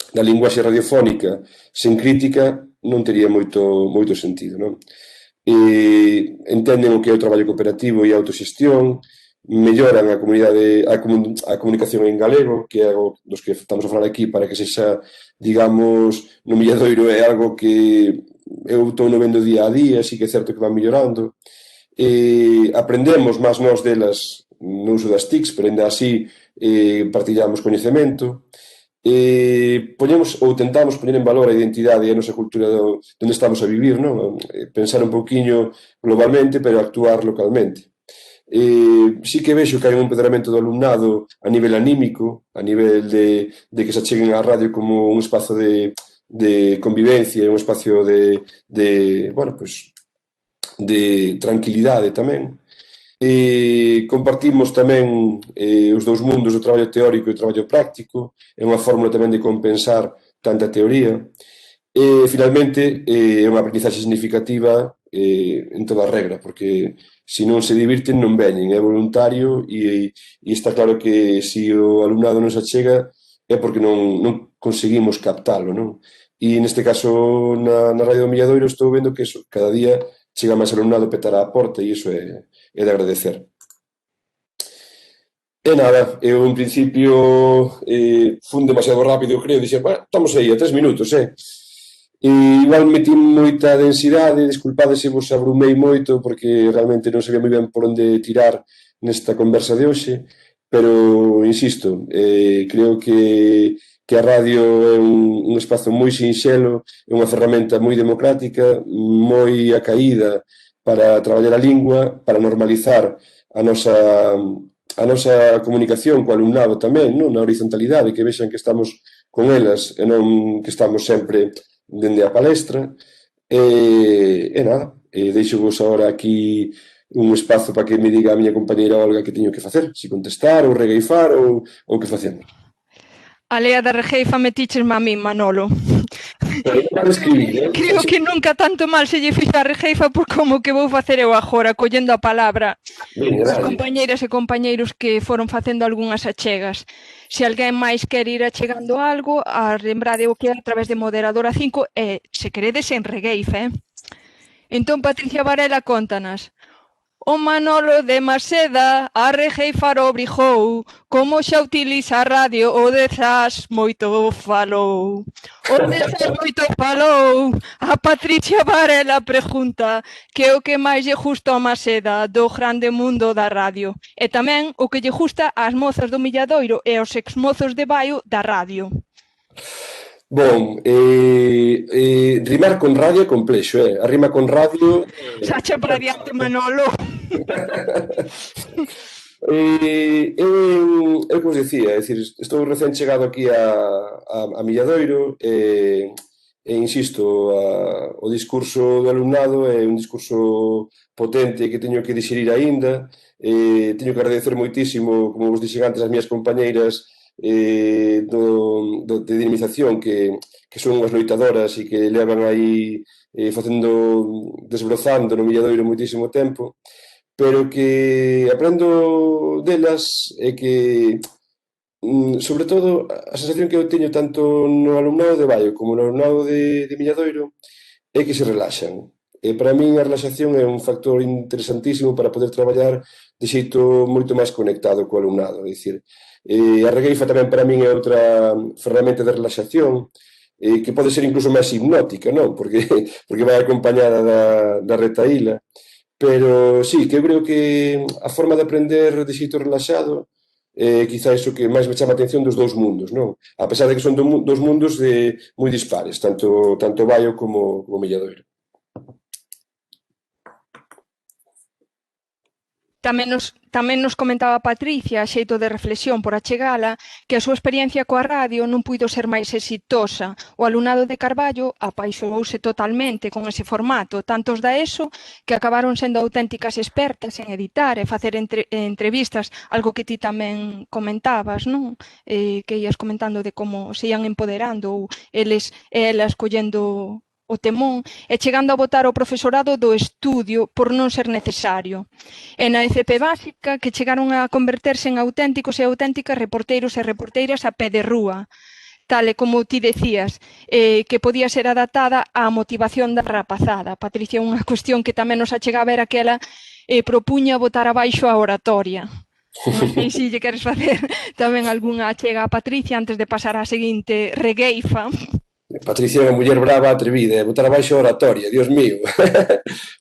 da linguaxe radiofónica sen crítica non tería moito sentido, non? Entenden o que é o traballo cooperativo e a autoxestión, melloran a comunicación en galego, que é algo dos que estamos a falar aquí, para que sexa, digamos, no Milladoiro é algo que eu estou no vendo día a día, así que é certo que van mellorando. Aprendemos máis nós delas no uso das TICs, pero ainda así partillamos coñecemento. Poñemos ou tentamos poñer en valor a identidade e a nosa cultura onde estamos a vivir, non? Pensar un pouquiño globalmente, pero actuar localmente. Sí que vexo que hai un empoderamento do alumnado a nivel anímico, a nivel de que se acheguen á radio como un espazo de convivencia, un espazo de tranquilidade tamén. Compartimos tamén os dous mundos, o traballo teórico e o traballo práctico, é unha fórmula tamén de compensar tanta teoría e, finalmente, é unha aprendizaxe significativa en toda a regra, porque se non se divirten non veñen, é voluntario e está claro que se o alumnado non se achega é porque non conseguimos captalo, non? E neste caso na Radio do Milladoiro estou vendo que cada día chega máis alumnado a petar á porta e iso é de agradecer. E nada, eu en principio fun demasiado rápido, creo, dixen, estamos aí a 3 minutos, e igual metí moita densidade, desculpade se vos abrumei moito porque realmente non sabía moi ben por onde tirar nesta conversa de hoxe, pero insisto, creo que a radio é un espazo moi sinxelo, é unha ferramenta moi democrática, moi acaída para traballar a lingua, para normalizar a nosa comunicación co alumnado tamén, non? Na horizontalidade, que vexan que estamos con elas e non que estamos sempre dende a palestra. E nada, deixo-vos agora aquí un espazo para que me diga a miña compañeira Olga que teño que facer, se contestar ou regueifar ou que facemos. A lea da regeifa metichesme a min, Manolo. Escribir, Creo que nunca tanto mal se lle fixo a regeifa por como que vou facer eu agora, collendo a palabra as compañeiras e compañeiros que foron facendo algunhas achegas. Se alguén máis quer ir achegando algo, a lembrade o que é a través de Moderadora 5 e, se queredes, en regueifa, Entón, Patricia Varela, contanas. O Manolo de Maseda a regueifar obrigou, como xa utiliza a radio o desas moito falou. O desas moito falou, a Patricia Varela pregunta que é o que máis lle gusta a Maseda do grande mundo da radio. E tamén o que lle gusta ás mozas do Milladoiro e aos exmozos de Baio da radio. Bon, rimar con radio é complexo, A rima con radio... Sacha para diante, Manolo. Eu como vos dicía, é dicir, estou recén chegado aquí a Milladoiro e insisto, o discurso do alumnado é un discurso potente que teño que digerir aínda, teño que agradecer moitísimo, como vos dixen antes, as miñas compañeiras de dinamización que son unhas loitadoras e que levan aí desbrozando no Milladoiro moitísimo tempo, pero que aprendo delas é que, sobre todo, a sensación que eu teño tanto no alumnado de Baio como no alumnado de Milladoiro é que se relaxan. E para min a relaxación é un factor interesantísimo para poder traballar de xeito moito máis conectado co alumnado. É dicir, a regueifa tamén para min é outra ferramenta de relaxación que pode ser incluso máis hipnótica, non? Porque vai acompañada da retaíla. Pero sí, que eu creo que a forma de aprender de xeito relaxado quizá iso que máis me chama a atención dos dous mundos, non? A pesar de que son dos mundos moi dispares, tanto Baio como Milladoiro. Tamén nos comentaba Patricia, a xeito de reflexión por achegala, que a súa experiencia coa radio non puido ser máis exitosa. O alumnado de Carballo apaixonouse totalmente con ese formato, tantos da ESO que acabaron sendo auténticas expertas en editar e facer entrevistas, algo que ti tamén comentabas, non? Que ias comentando de como se ian empoderando ou eles e elas collendo o temón e chegando a botar o profesorado do estudio por non ser necesario. E na FP básica que chegaron a converterse en auténticos e auténticas reporteiros e reporteiras a pé de rúa, tal e como ti decías, que podía ser adaptada á motivación da rapazada. Patricia, unha cuestión que tamén nos achegaba era que ela propuña botar abaixo a oratoria. Non sei se lle queres facer tamén algunha achega a Patricia antes de pasar á seguinte regueifa. Patricia é unha muller brava, atrevida, botar abaixo a oratoria, Dios mío.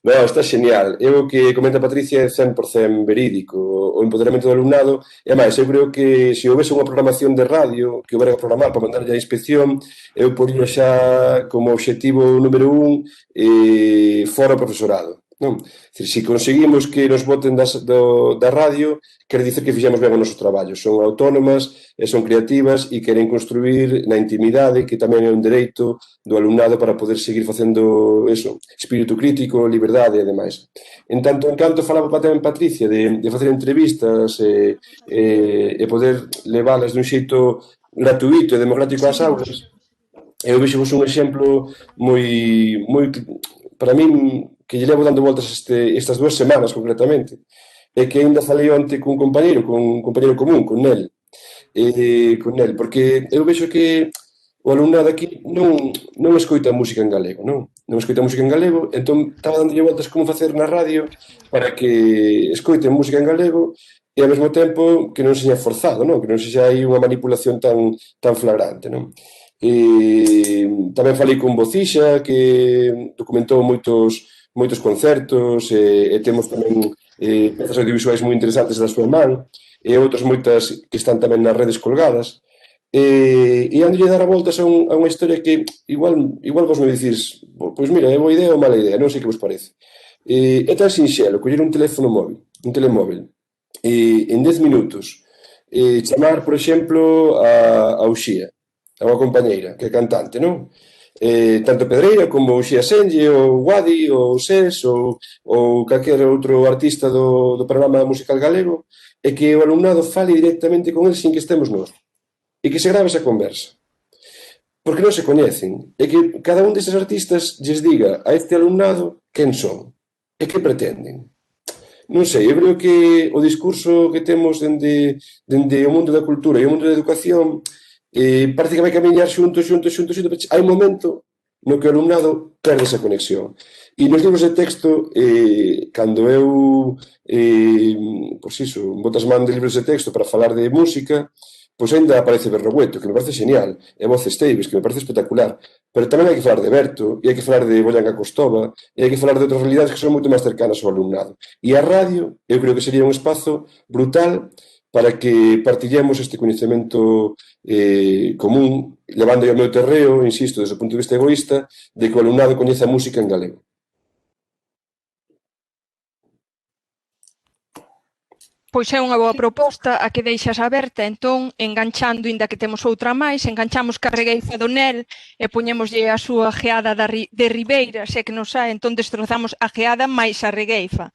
No, está genial. Eu o que comenta Patricia é 100% verídico. O empoderamento do alumnado, e máis, eu creo que se houvese unha programación de radio que houbera que programar para mandarlle a inspección, eu poría xa como obxectivo número 1 fora o profesorado. Non? Se conseguimos que nos voten da radio, quere dicer que fixemos ben o noso traballo. Son autónomas, son creativas e queren construir na intimidade, que tamén é un dereito do alumnado para poder seguir facendo eso, espírito crítico, liberdade e demais. En tanto, en canto falaba tamén Patricia de facer entrevistas e poder leválas dun xeito gratuito e democrático ás aulas, eu vexo un exemplo moi para min que lle levo dando voltas estas 2 semanas concretamente, e que ainda falei onte cun compañeiro común, con Nel, porque eu vexo que o alumnado aquí non escoita música en galego, non escoita música en galego, entón estaba dándolle voltas como facer na radio para que escoiten música en galego e ao mesmo tempo que non sexa forzado, non? Que non sexa aí unha manipulación tan flagrante, non? Tamén falei con Bocixa, que documentou moitos concertos e temos tamén pezas audiovisuais moi interesantes da súa man e outras moitas que están tamén nas redes colgadas e andolle dar a voltas a unha historia que igual vos me dicís pois mira, é boa idea ou mala idea, non sei que vos parece. É tan sinxelo coller un telemóvil en 10 minutos chamar, por exemplo, a Uxía, a unha compañeira que é cantante, non? Tanto Pedreira como Uxía Senlle ou Guadi ou Ses ou calquer outro artista do programa musical galego e que o alumnado fale directamente con el sin que estemos nós e que se grave esa conversa porque non se coñecen e que cada un destes artistas lles diga a este alumnado quen son e que pretenden. Non sei, eu creo que o discurso que temos dende o mundo da cultura e o mundo da educación parece que vai camiñar xuntos, hai un momento no que o alumnado perde esa conexión. E nos libros de texto, cando eu botas man de libros de texto para falar de música, pois ainda aparece Berrogueto, que me parece genial, e Voz Esteves, que me parece espectacular, pero tamén hai que falar de Berto, e hai que falar de Bollanga Costova, e hai que falar de outras realidades que son moito máis cercanas ao alumnado. E a radio, eu creo que sería un espazo brutal para que partillemos este coñecemento común, levando ao meu terreo, insisto, desde o punto de vista egoísta, de que o alumnado coñece a música en galego. Pois é unha boa proposta a que deixas aberta, entón, enganchando, inda que temos outra máis, enganchamos ca regueifa do Nel e poñémoslle a súa geada de Ribeira, se que nos sae, entón destrozamos a geada máis a regueifa.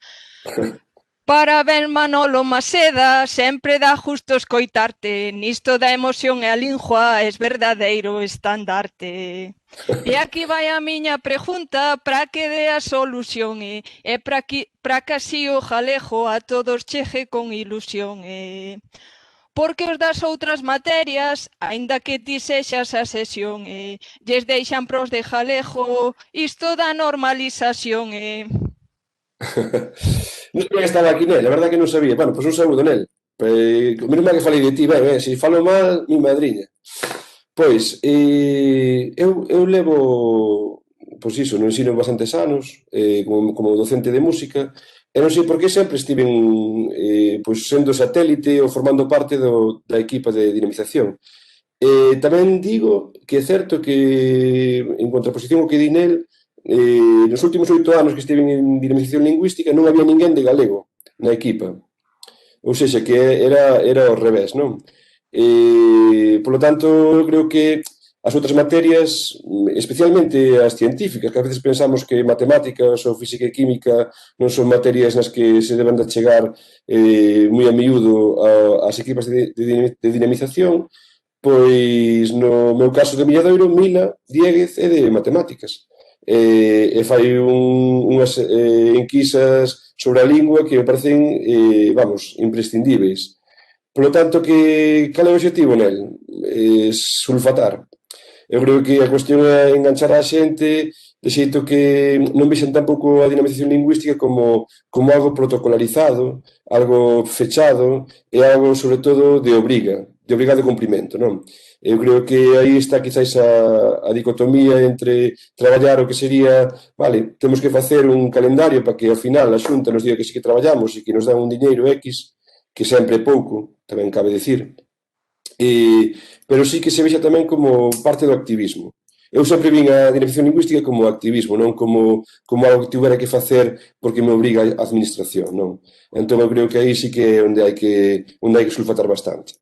Parabéns, Manolo Maseda, sempre dá justo escoitarte, nisto da emoción e a lingua es verdadeiro estandarte. E aquí vai a miña pregunta para que dé a solución e para que así o jalego a todos chegue con ilusión porque os das outras materias, aínda que ti sexas a sesión lles deixan pros de jalego isto da normalización Non sabía que estaba aquí nel, a verdade que non sabía. Bueno, pois un saúdo nel. Menos mal que falei de ti, se falo mal, mi madriña. Pois, eu levo, pois iso, no ensino bastantes anos, como docente de música, e non sei por que sempre estiven pois sendo satélite ou formando parte da equipa de dinamización. Tamén digo que é certo que, en contraposición ao que di nel, nos últimos 8 anos que estive en dinamización lingüística non había ninguén de galego na equipa. Ou seja, que era ao revés, non? Polo tanto, eu creo que as outras materias, especialmente as científicas, que a veces pensamos que matemáticas ou física e química non son materias nas que se deben de chegar moi a miúdo ás equipas de dinamización, pois no meu caso de Milladoiro, Mila, Diéguez é de matemáticas. E fai unhas enquisas sobre a lingua que me parecen, imprescindíveis. Polo tanto, cal é o objetivo nel? Sulfatar. Eu creo que a cuestión é enganchar a xente de xeito que non vexan tampouco a dinamización lingüística como algo protocolarizado, algo fechado e algo, sobre todo, de obrigado cumprimento, non? Eu creo que aí está quizáis a dicotomía entre traballar o que sería, vale, temos que facer un calendario para que ao final a Xunta nos diga que sí que traballamos e que nos dan un diñeiro X, que sempre é pouco, tamén cabe dicir, pero sí que se vexa tamén como parte do activismo. Eu sempre vin a dinamización lingüística como activismo, non como algo que tivera que facer porque me obriga a administración, non? Entón eu creo que aí sí que é onde hai que sulfatar bastante.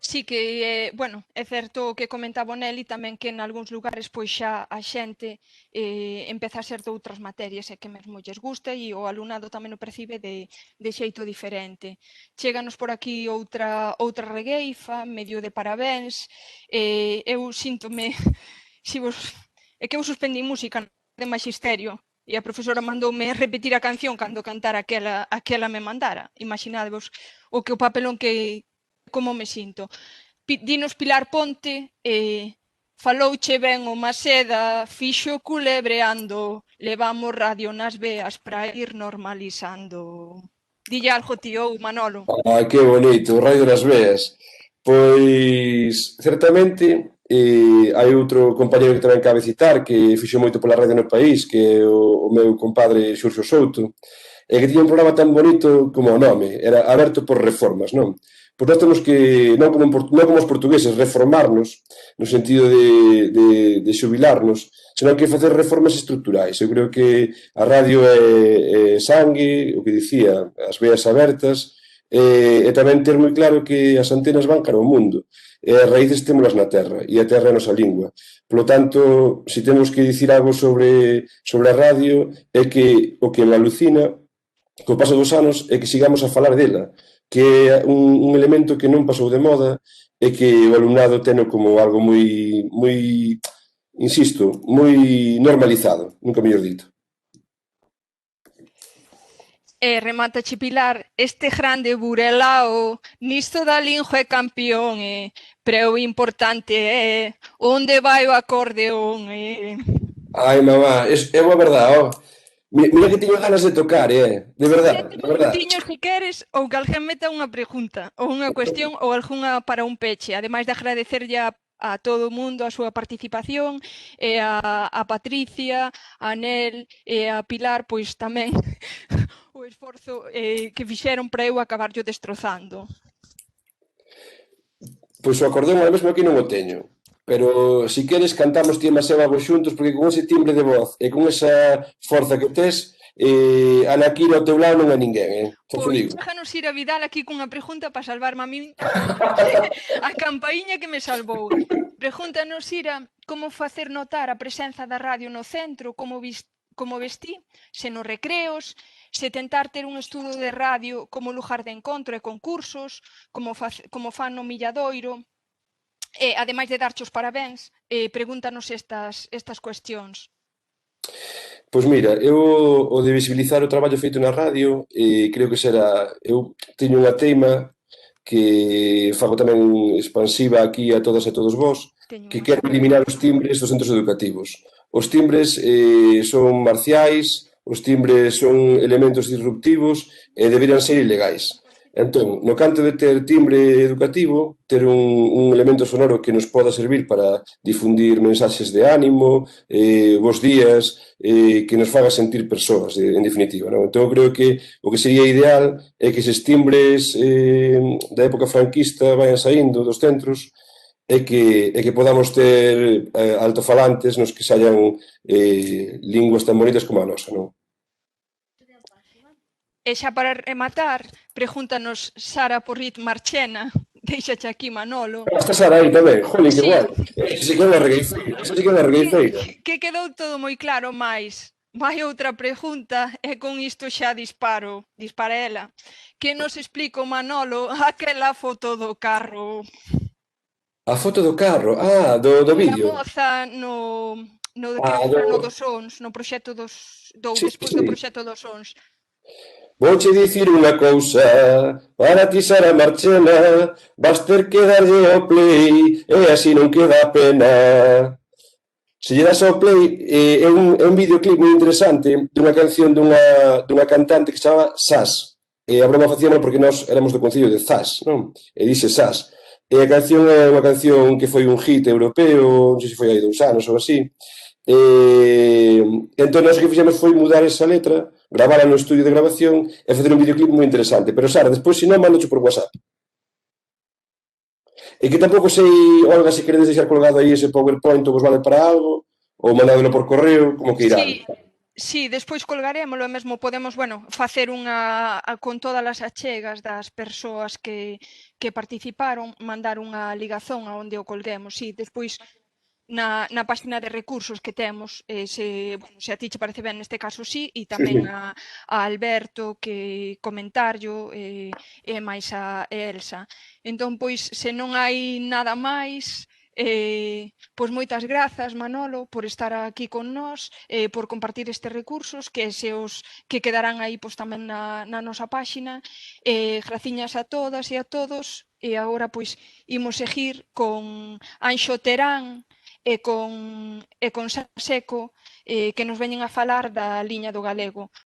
Sí que, bueno, é certo o que comentaba o Nelly tamén que en algúns lugares pois xa a xente empeza a ser de outras materias e que mesmo lles gusta e o alumnado tamén o percibe de xeito diferente. Chéganos por aquí outra regueifa, medio de parabéns, eu síntome, é que eu suspendí música de magisterio e a profesora mandoume repetir a canción cando cantara aquela me mandara. Imaginadevos o que o papelón que como me sinto. Dinos Pilar Ponte, falouche ben o Maseda, fixo culebreando, levamos radio nas veas para ir normalizando. Dille algo, tío, Manolo. Ai, que bonito, o radio das veas. Pois, certamente, hai outro compañeiro que tamén cabe citar, que fixo moito pola radio no país, que é o meu compadre Xurxo Souto, e que tiña un programa tan bonito como o nome, era Aberto por Reformas, non? Pois nós temos que, non como os portugueses, reformarnos, no sentido de xubilarnos, senón que facer reformas estruturais. Eu creo que a radio é sangue, o que dicía, as veas abertas, e tamén ter moi claro que as antenas van cara ao mundo, e as raíces témolas na terra, e a terra é a nosa lingua. Por lo tanto, se temos que dicir algo sobre a radio, é que o que me alucina co paso dos anos é que sigamos a falar dela, que é un elemento que non pasou de moda e que o alumnado teno como algo moi, insisto, moi normalizado, nunca mellor dito. Remata Pilar, este grande Burelao, nisto da lingua é campeón, pero o importante é onde vai o acordeón. Ai, mamá, é boa verdade, ó. Mira que teño ganas de tocar, de verdade, de verdade. Tiños que queres ou que alguén meta unha pregunta ou unha cuestión ou algunha para un peche, ademais de agradecerlle a todo o mundo a súa participación e a Patricia, a Nel e a Pilar, pois tamén o esforzo que fixeron para eu acabarlo destrozando. Pois o acordeón ahora mesmo aquí non o teño, pero se queres cantamos ti e Maseba vos xuntos, porque con ese timbre de voz e con esa forza que tes, Ana Quiro ao teu lado non é ninguén, xa te Pois, digo. déjanos ir a Vidal aquí cunha pregunta para salvarme a min a campaíña que me salvou. Pregúntanos, Ira, como facer notar a presenza da radio no centro, como vestí, se nos recreos, se tentar ter un estudo de radio como lugar de encontro e concursos, como fan no Milladoiro, ademais de darche os parabéns, pregúntanos estas cuestións. Pois mira, eu o de visibilizar o traballo feito na radio, creo que será, eu teño unha teima que fago tamén expansiva aquí a todas e todos vós, que quero eliminar os timbres dos centros educativos. Os timbres son marciais, os timbres son elementos disruptivos e deberían ser ilegais. Entón, no canto de ter timbre educativo, ter un elemento sonoro que nos poda servir para difundir mensaxes de ánimo, bons días, que nos faga sentir persoas, en definitiva. Non? Entón, creo que o que sería ideal é que eses timbres da época franquista vayan saindo dos centros e que podamos ter altofalantes nos que saian linguas tan bonitas como a nosa, non? E xa para rematar, pregúntanos Sara Porrit Marchena, deixache aquí Manolo. Está Sara aí tamén, jolín, que Sí. guai. Esa sí que é unha regueifeira, esa sí que é unha regueifeira. Que quedou todo moi claro, máis vai outra pregunta e con isto xa dispara ela. Que nos explica o Manolo aquela foto do carro? A foto do carro, do A vídeo. moza no dos sons, no proxecto Sí, despois sí. do proxecto dos sons. Vouche dicir unha cousa, para ti Sara Marchena, vas ter que darlle ao play, e así non queda pena. Se lle das ao play, é un videoclip moi interesante dunha canción dunha cantante que se chama Sas. E a broma facíamos porque nós éramos do concello de Zas, non? E dice Sas. E a canción é unha canción que foi un hit europeo, non sei se foi hai 2 anos ou así. Entón, nós o que fixemos foi mudar esa letra, gravala no estudio de grabación e facer un videoclip moi interesante. Pero, Sara, despois, se non, mandacho por WhatsApp. E que tampouco sei, Olga, se queredes deixar colgado aí ese PowerPoint ou vos vale para algo, ou mandádelo por correo, como que irán. Sí, despois colgarémolo e mesmo podemos, facer con todas as achegas das persoas que participaron, mandar unha ligazón a onde o colguemos. Sí, despois na página de recursos que temos, se a ti che parece ben neste caso sí, e tamén a Alberto que comentarlo e máis a Elsa. Entón, pois, se non hai nada máis, pois moitas grazas, Manolo, por estar aquí con nós, por compartir estes recursos que que quedarán aí pois tamén na nosa páxina. Graciñas a todas e a todos, e agora pois imos seguir con Anxo Terán e con Saseco, que nos veñen a falar da liña do galego.